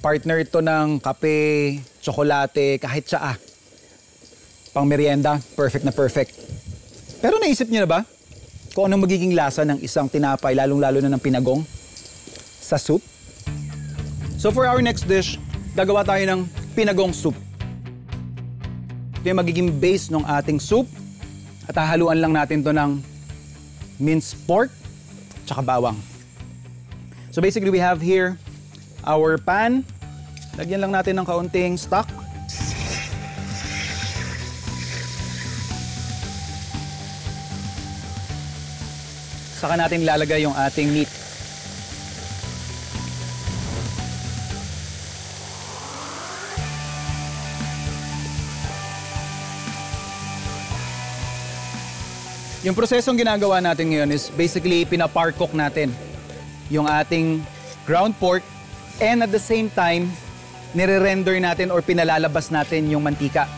Partner ito ng kape, tsokolate, kahit tsaa. Pang merienda, perfect na perfect. Pero naisip niyo na ba kung anong magiging lasa ng isang tinapay, lalong-lalo na ng pinagong sa soup? So for our next dish, gagawa tayo ng pinagong soup. Ito yung magiging base ng ating soup at hahaluan lang natin to ng minced pork tsaka bawang. So basically we have here our pan. Lagyan lang natin ng kaunting stock. Saka natin ilalagay yung ating meat. Yung prosesong ginagawa natin ngayon is basically pinaparcook natin yung ating ground pork and at the same time, nire-render natin or pinalalabas natin yung mantika.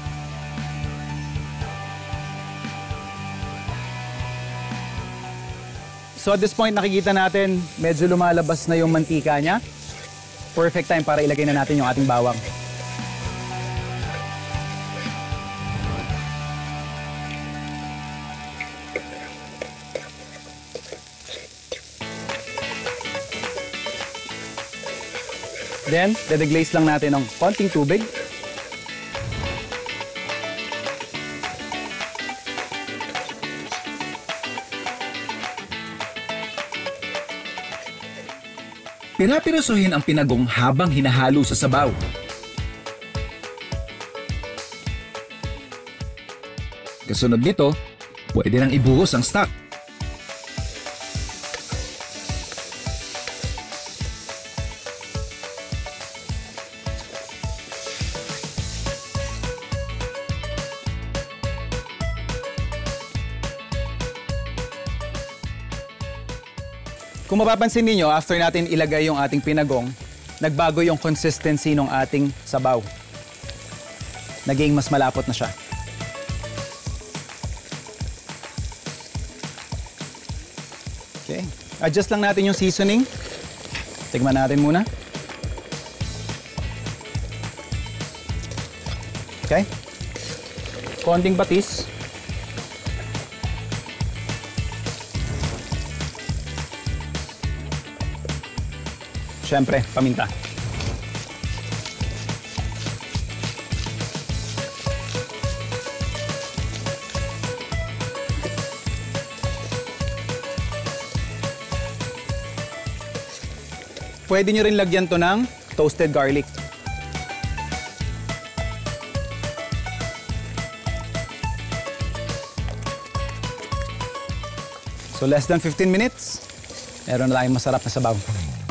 So at this point, nakikita natin medyo lumalabas na yung mantika niya. Perfect time para ilagay na natin yung ating bawang. Then, dedeglaze lang natin ng konting tubig. Pira-pirasuhin ang pinagong habang hinahalo sa sabaw. Kasunod nito, pwede nang ibuhos ang stock. Kung mapapansin niyo, after natin ilagay yung ating pinagong, nagbago yung consistency ng ating sabaw. Naging mas malapot na siya. Okay. Adjust lang natin yung seasoning. Tignan natin muna. Okay. Konting patis. Siyempre, paminta. Pwede nyo rin lagyan to ng toasted garlic. So less than 15 minutes, meron na tayong masarap na sabaw.